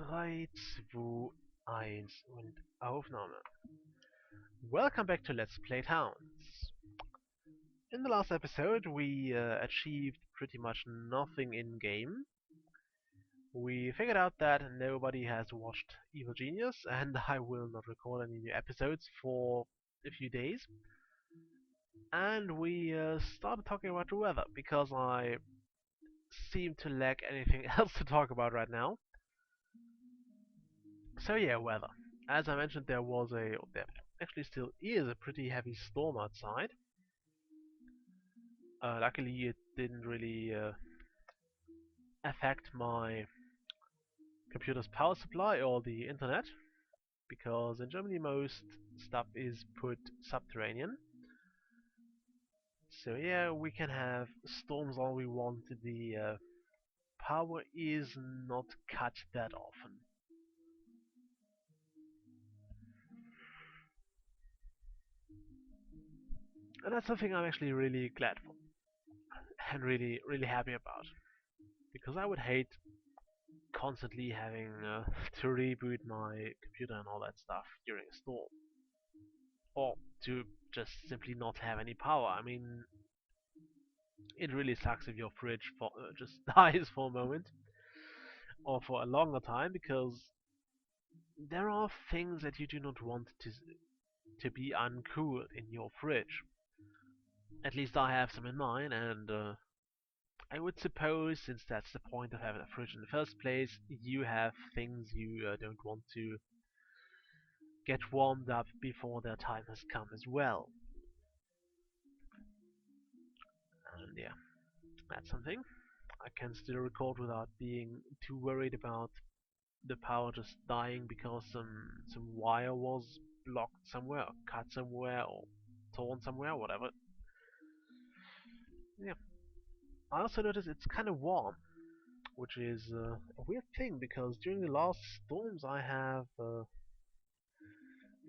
3, 2, 1 und Aufnahme. Welcome back to Let's Play Towns. In the last episode we achieved pretty much nothing in-game. We figured out that nobody has watched Evil Genius and I will not record any new episodes for a few days. And we started talking about the weather because I seem to lack anything else to talk about right now. So yeah, weather. As I mentioned, there actually still is a pretty heavy storm outside. Luckily, it didn't really affect my computer's power supply or the internet, because in Germany most stuff is put subterranean. So yeah, we can have storms all we want. The power is not cut that often. And that's something I'm actually really glad for and really happy about. Because I would hate constantly having to reboot my computer and all that stuff during a storm. Or to just simply not have any power. I mean, it really sucks if your fridge just dies for a moment or for a longer time, because there are things that you do not want to be uncooled in your fridge. At least I have some in mine, and I would suppose, since that's the point of having a fridge in the first place, you have things you don't want to get warmed up before their time has come as well. And yeah, that's something. I can still record without being too worried about the power just dying because some wire was blocked somewhere, or cut somewhere, or torn somewhere, whatever. Yeah. I also noticed it's kind of warm, which is a weird thing because during the last storms I have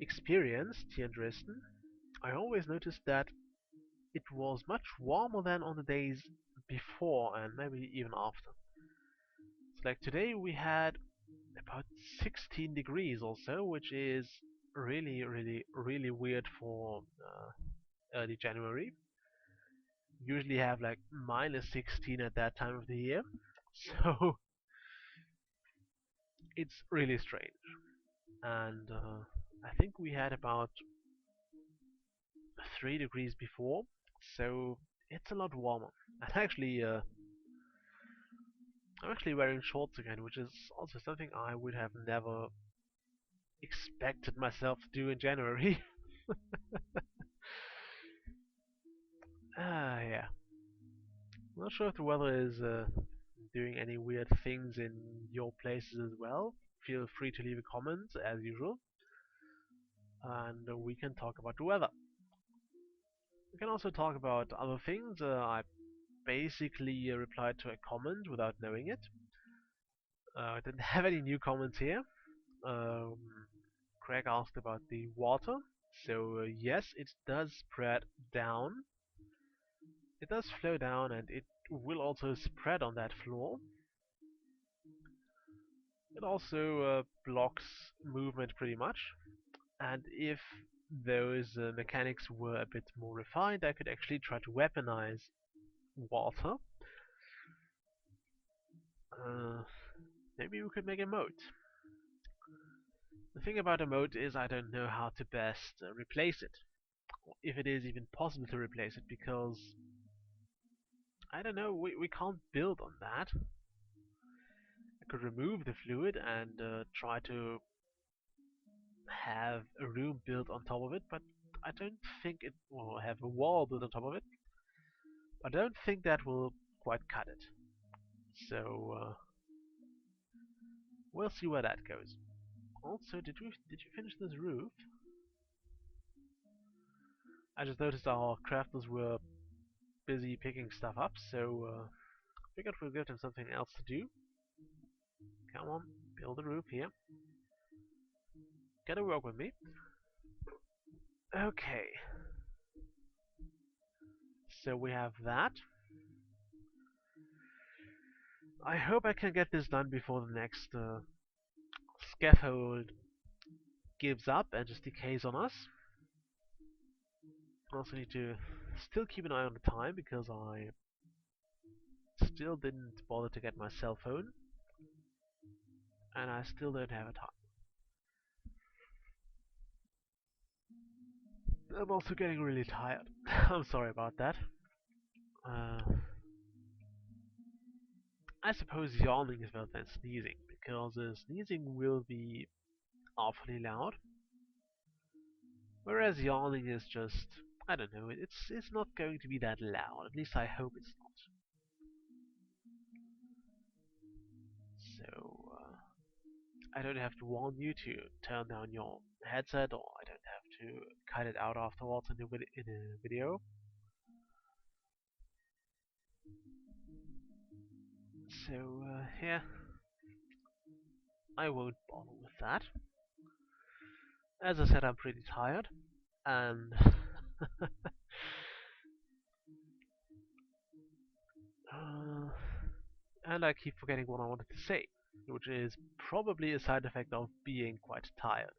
experienced here in Dresden, I always noticed that it was much warmer than on the days before and maybe even after. It's like today we had about 16 degrees or so, which is really weird for early January. Usually have like minus 16 at that time of the year, so it's really strange. And I think we had about 3 degrees before, so it's a lot warmer. And actually, I'm actually wearing shorts again, which is also something I would have never expected myself to do in January. Yeah. Not sure if the weather is doing any weird things in your places as well. Feel free to leave a comment as usual, and we can talk about the weather. We can also talk about other things. I basically replied to a comment without knowing it. I didn't have any new comments here. Um, Craig asked about the water. So yes, it does spread down. It does flow down, and it will also spread on that floor. It also blocks movement pretty much. And if those mechanics were a bit more refined, I could actually try to weaponize water. Uh, Maybe we could make a moat. The thing about a moat is I don't know how to best replace it, if it is even possible to replace it, because I don't know, we can't build on that. I could remove the fluid and try to have a room built on top of it, but I don't think it will have a wall built on top of it. I don't think that will quite cut it. So we'll see where that goes. Also, did you finish this roof? I just noticed our crafters were busy picking stuff up, so figured we'll give them something else to do. Come on, build a roof here. Gotta work with me. Okay. So we have that. I hope I can get this done before the next scaffold gives up and just decays on us. I also need to still keep an eye on the time because I still didn't bother to get my cell phone and I still don't have a time. I'm also getting really tired. I'm sorry about that. Uh, I suppose yawning is better than sneezing because sneezing will be awfully loud, whereas yawning is just, I don't know, it's not going to be that loud. At least I hope it's not. So I don't have to warn you to turn down your headset, or I don't have to cut it out afterwards in a video. So yeah, I won't bother with that. As I said, I'm pretty tired, and uh, and I keep forgetting what I wanted to say, which is probably a side effect of being quite tired.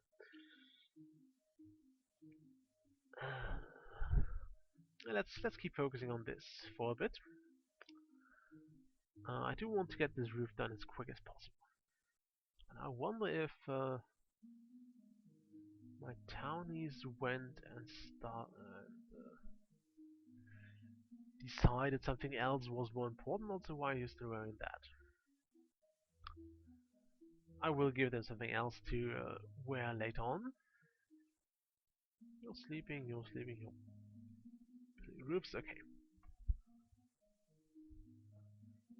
Let's keep focusing on this for a bit. I do want to get this roof done as quick as possible. And I wonder if my townies went and decided something else was more important. Also, why are you still wearing that? I will give them something else to wear later on. You're sleeping. You're sleeping. You're roofs. Okay.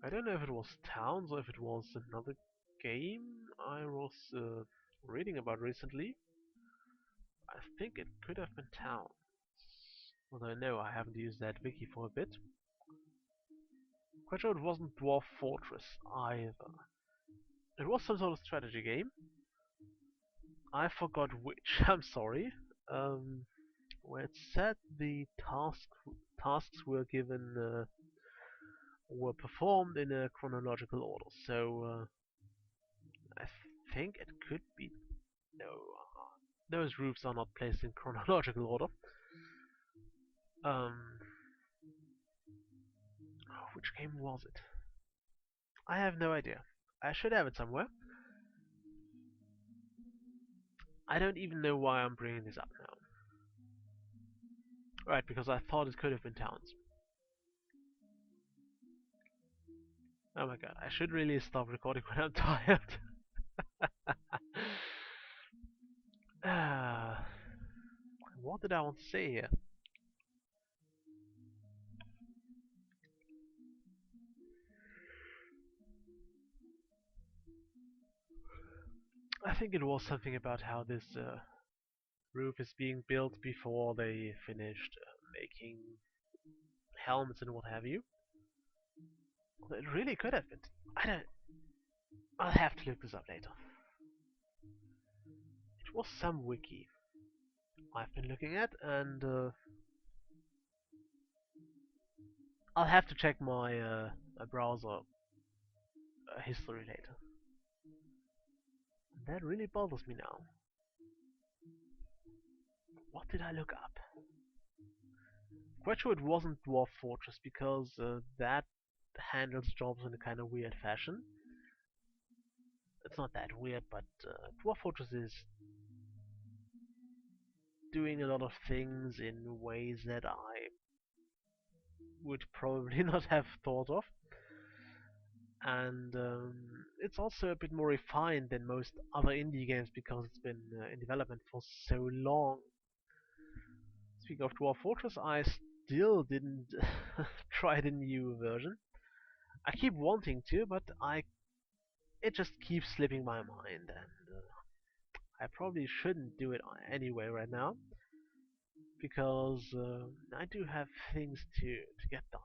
I don't know if it was Towns or if it was another game I was reading about recently. I think it could have been Towns. Although no, I haven't used that wiki for a bit. Quite sure it wasn't Dwarf Fortress either. It was some sort of strategy game. I forgot which, I'm sorry. Where it said the tasks were given were performed in a chronological order. So I think it could be no. Those roofs are not placed in chronological order. Um, which game was it? I have no idea. I should have it somewhere. I don't even know why I'm bringing this up now. Right, because I thought it could have been Towns. Oh my god, I should really stop recording when I'm tired. What did I want to say here? I think it was something about how this roof is being built before they finished making helmets and what have you. Well, it really could have been. I don't. I'll have to look this up later. It was some wiki I've been looking at, and I'll have to check my browser history later. That really bothers me now. What did I look up? Quite sure it wasn't Dwarf Fortress because that handles jobs in a kind of weird fashion. It's not that weird, but Dwarf Fortress is doing a lot of things in ways that I would probably not have thought of. And it's also a bit more refined than most other indie games because it's been in development for so long. Speaking of Dwarf Fortress, I still didn't try the new version. I keep wanting to, but it just keeps slipping my mind, and I probably shouldn't do it anyway right now because I do have things to get done.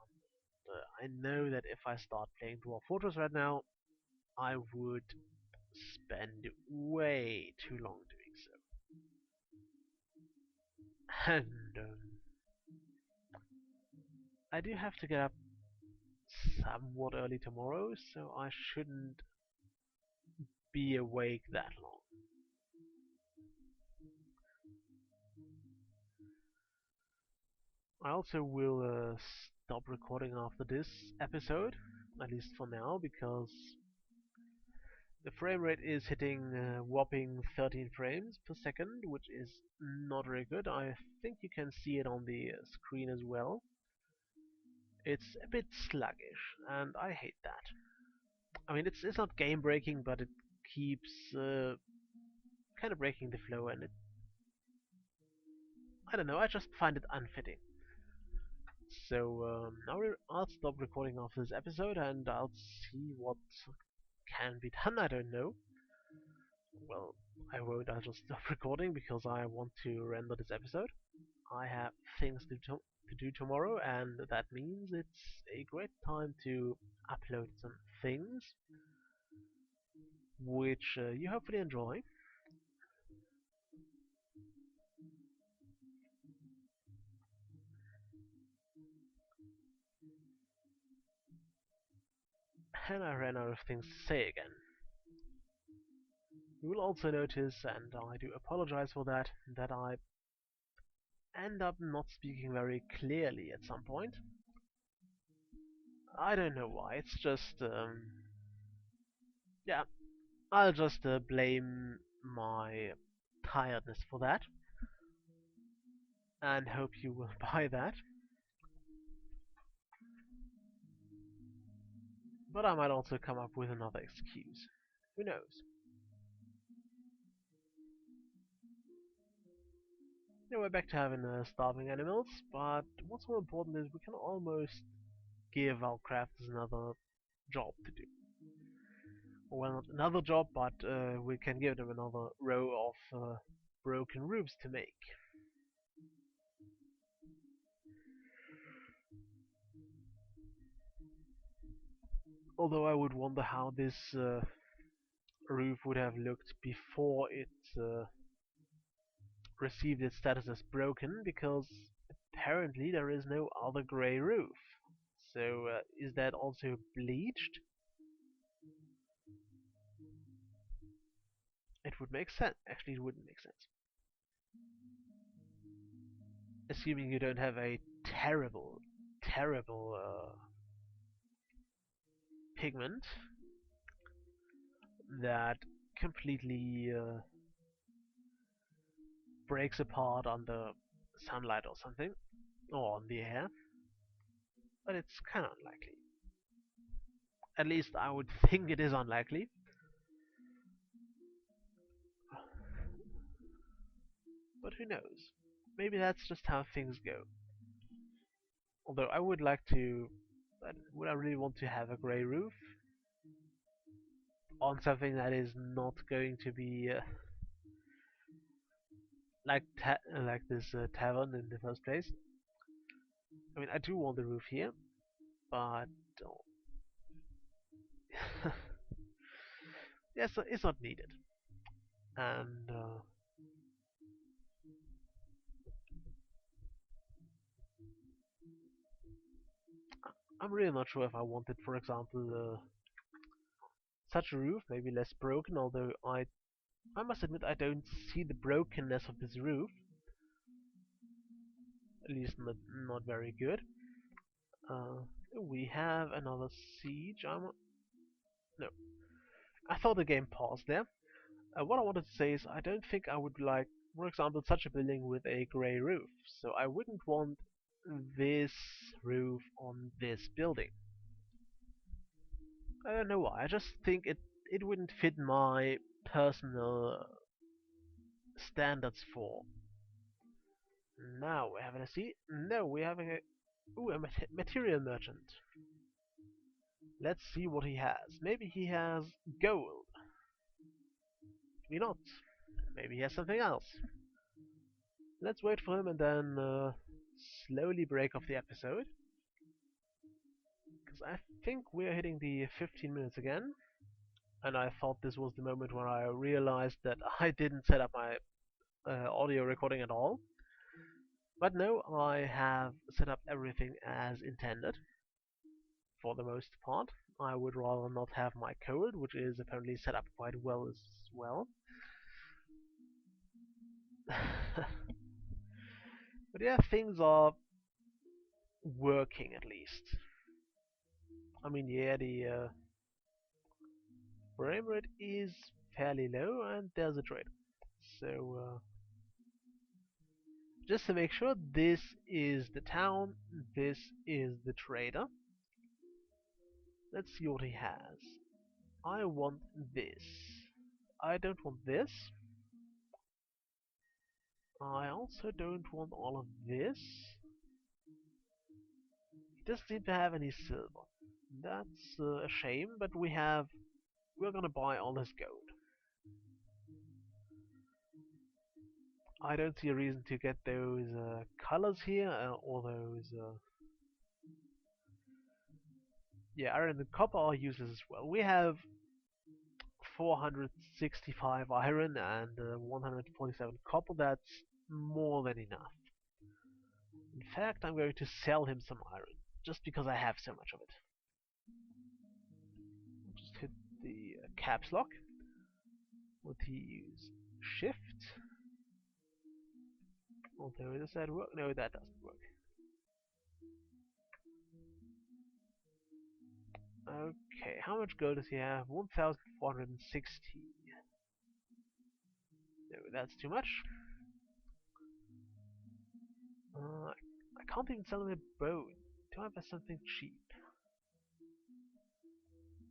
I know that if I start playing Dwarf Fortress right now, I would spend way too long doing so. And I do have to get up somewhat early tomorrow, so I shouldn't be awake that long. I also will stop recording after this episode, at least for now, because the frame rate is hitting whopping 13 frames per second, which is not very good. I think you can see it on the screen as well. It's a bit sluggish, and I hate that. I mean, it's not game breaking, but it keeps kind of breaking the flow, and I don't know. I just find it unfitting. So now I'll stop recording after this episode, and I'll see what can be done. I don't know. Well, I won't. I'll just stop recording because I want to render this episode. I have things to do tomorrow, and that means it's a great time to upload some things, which you hopefully enjoy. And I ran out of things to say again. You will also notice, and I do apologize for that, that I end up not speaking very clearly at some point. I don't know why. It's just, yeah, I'll just blame my tiredness for that, and hope you will buy that. But I might also come up with another excuse. Who knows? Yeah, we're back to having starving animals, but what's more important is we can almost give our crafters another job to do. Well, not another job, but we can give them another row of broken roofs to make. Although I would wonder how this roof would have looked before it received its status as broken, because apparently there is no other grey roof. So is that also bleached? It would make sense. Actually, it wouldn't make sense. Assuming you don't have a terrible, terrible pigment that completely breaks apart under sunlight or something, or on the air, but it's kind of unlikely. At least I would think it is unlikely. But who knows? Maybe that's just how things go. Although I would like to, would I really want to have a grey roof on something that is not going to be like this tavern in the first place? I mean, I do want the roof here, but yes, it's not needed. And I'm really not sure if I wanted, for example, such a roof, maybe less broken. Although I must admit I don't see the brokenness of this roof, at least not very good. Uh, we have another siege. No, I thought the game paused there. What I wanted to say is I don't think I would like, for example, such a building with a grey roof. So I wouldn't want this roof on this building. I don't know why. I just think it wouldn't fit my personal standards for. Now we're having a see. No, we're having a material merchant. Let's see what he has. Maybe he has gold. Maybe not. Maybe he has something else. Let's wait for him and then slowly break off the episode. Because I think we're hitting the 15 minutes again. And I thought this was the moment where I realized that I didn't set up my audio recording at all. But no, I have set up everything as intended, for the most part. I would rather not have my code, which is apparently set up quite well as well. But yeah, things are working at least. I mean, yeah, the frame rate is fairly low, and there's a trade. So just to make sure, this is the town, this is the trader. Let's see what he has. I want this. I don't want this. I also don't want all of this. He doesn't seem to have any silver. That's a shame, but we're gonna buy all this gold. I don't see a reason to get those colors here, or those yeah, iron and copper are useless as well. We have 465 iron and 147 copper. That's more than enough. In fact, I'm going to sell him some iron, just because I have so much of it. Just hit the caps lock. Would he use shift? Although, does that work? No, that doesn't work. Okay, how much gold does he have? 1,460. No, that's too much. I can't even sell him a bone. Do I have something cheap?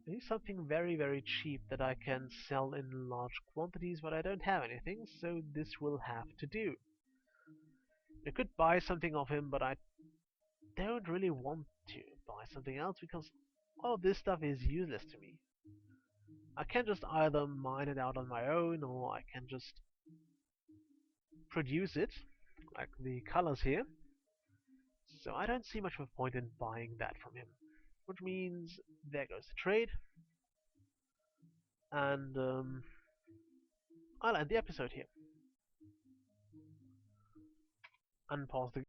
I need something very, very cheap that I can sell in large quantities, but I don't have anything, so this will have to do. I could buy something of him, but I don't really want to buy something else because all of this stuff is useless to me. I can just either mine it out on my own, or I can just produce it, like the colors here. So I don't see much of a point in buying that from him. Which means there goes the trade, and I'll end the episode here. Unpause the